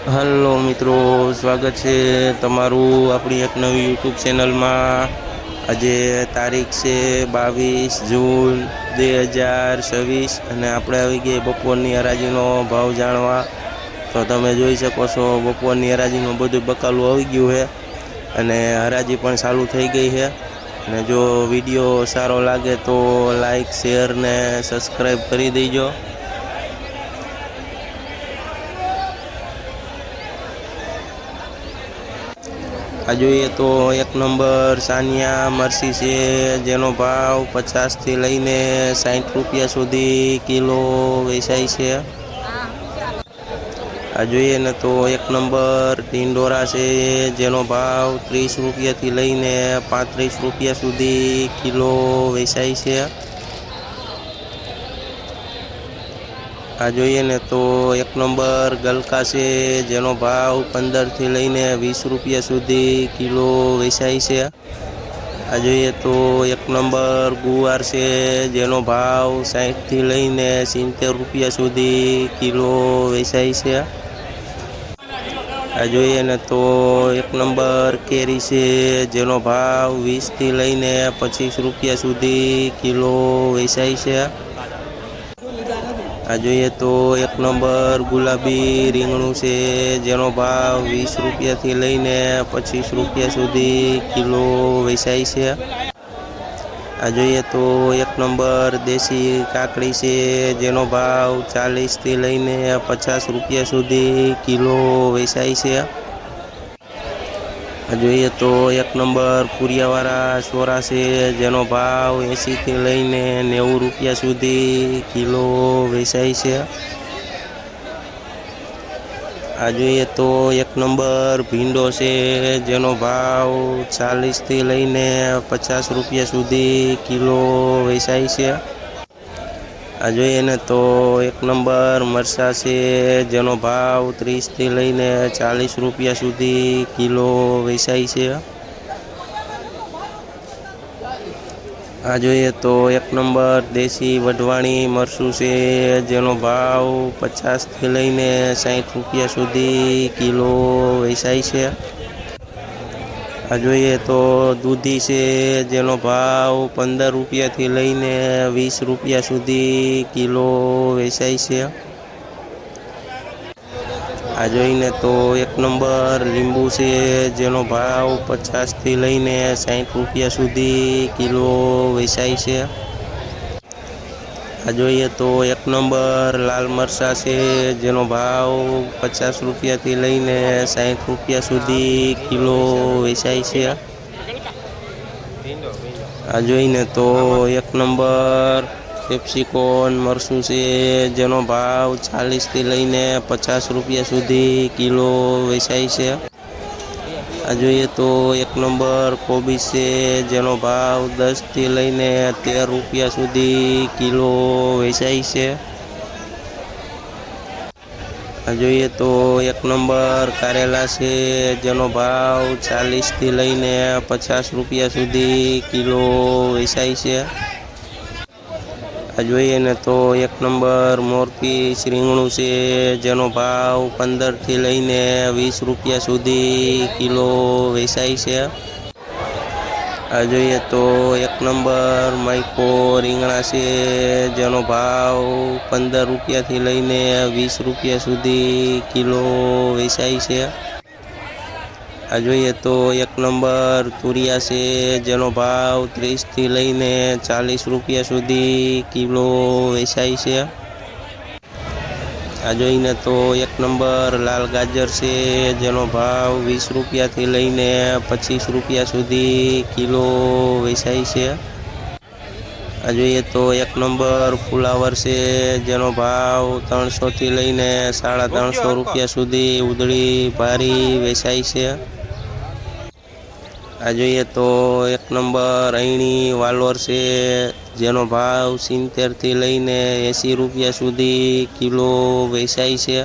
Hello મિત્રો, સ્વાગત છે તમારું આપણી એક નવી યુટ્યુબ ચેનલમાં। આજે તારીખ છે 22 જૂન 2026 અને આપણે આવી ગઈ બપોરની હરાજીનો ભાવ જાણવા। તો તમે જોઈ શકો છો બપોરની હરાજીનું બધું બકાલું આવી ગયું છે અને હરાજી પણ ચાલુ થઈ ગઈ છે। અને જો વિડીયો સારો લાગે તો લાઈક શેર ને સબસ્ક્રાઈબ કરી દેજો। આ જોઈએ તો એક નંબર સાનિયા મરસી છે, જેનો ભાવ 50 થી લઈને 60 રૂપિયા સુધી કિલો વેચાય છે। આ જોઈએ ને તો એક નંબર ટિંડોરા છે, જેનો ભાવ 30 રૂપિયાથી લઈને 35 રૂપિયા સુધી કિલો વેચાય છે। આ જોઈએ ને તો એક નંબર ગલકા છે, જેનો ભાવ 15 થી લઈને 20 રૂપિયા સુધી કિલો વેચાય છે। આ જોઈએ તો એક નંબર ગુવાર છે, જેનો ભાવ 60 થી લઈને 70 રૂપિયા સુધી કિલો વેચાય છે। આ જોઈએ ને તો એક નંબર કેરી છે, જેનો ભાવ 20 થી લઈને 25 રૂપિયા સુધી કિલો વેચાય છે। આ જોઈએ તો એક નંબર ગુલાબી રીંગણું છે, જેનો ભાવ 20 રૂપિયાથી લઈને 25 રૂપિયા સુધી કિલો વેચાય છે। આ જોઈએ તો એક નંબર દેશી કાકડી છે, જેનો ભાવ 40 થી લઈને 50 રૂપિયા સુધી કિલો વેચાય છે। આ જોઈએ તો એક નંબર કુરિયાવાળા સોરા છે, જેનો ભાવ 80 થી લઈને 90 રૂપિયા સુધી કિલો વેચાય છે। આ જોઈએ તો એક નંબર ભીંડો છે, જેનો ભાવ 40 થી લઈને 50 રૂપિયા સુધી કિલો વેચાય છે। આ જોઈએ ને તો એક નંબર મરચાં છે, જેનો ભાવ 30 થી લઈને 40 રૂપિયા સુધી કિલો વેચાય છે। આ જોઈએ તો એક નંબર દેશી વઢવાણી મરચું છે, જેનો ભાવ 50 થી લઈને 60 રૂપિયા સુધી કિલો વેચાય છે। આ જોઈએ તો દૂધી છે, જેનો ભાવ 15 રૂપિયાથી લઈને 20 રૂપિયા સુધી કિલો વેચાય છે। આ જોઈને તો એક નંબર લીંબુ છે, જેનો ભાવ 50 થી લઈને 60 રૂપિયા સુધી કિલો વેચાય છે। આ જોઈએ તો એક નંબર લાલ મરચાં છે, જેનો ભાવ 50 રૂપિયાથી લઈને 60 રૂપિયા સુધી કિલો વેચાય છે। આ જોઈને તો એક નંબર કેપ્સિકોન મરચું છે, જેનો ભાવ 40 થી લઈને 50 રૂપિયા સુધી કિલો વેચાય છે। આ જોઈએ તો એક નંબર કોબીજ છે, જેનો ભાવ 10 થી લઈને 13 રૂપિયા સુધી કિલો વેચાય છે। આ જોઈએ તો એક નંબર કારેલા છે, જેનો ભાવ 40 થી લઈને 50 રૂપિયા સુધી કિલો વેચાય છે। આ જોઈએ ને તો એક નંબર મોરપીસ રીંગણું છે, જેનો ભાવ 15 થી લઈને 20 રૂપિયા સુધી કિલો વેચાય છે। આ જોઈએ તો એક નંબર માઇકો રીંગણા છે, જેનો ભાવ 15 રૂપિયાથી લઈને 20 રૂપિયા સુધી કિલો વેચાય છે। આ જોઈએ તો એક નંબર તુરિયા છે, જેનો ભાવ 30 થી લઈને 40 રૂપિયા સુધી કિલો વેચાય છે। આ જોઈને તો એક નંબર લાલ ગાજર છે, જેનો ભાવ 20 રૂપિયાથી લઈને 25 રૂપિયા સુધી કિલો વેચાય છે। આ જોઈએ તો એક નંબર ફુલાવર છે, જેનો ભાવ 300 થી લઈને 350 રૂપિયા સુધી ઉધળી ભારી વેચાય છે। આ જોઈએ તો એક નંબર અયણી વાલોર છે, જેનો ભાવ 70 થી લઈને 80 રૂપિયા સુધી કિલો વેચાય છે।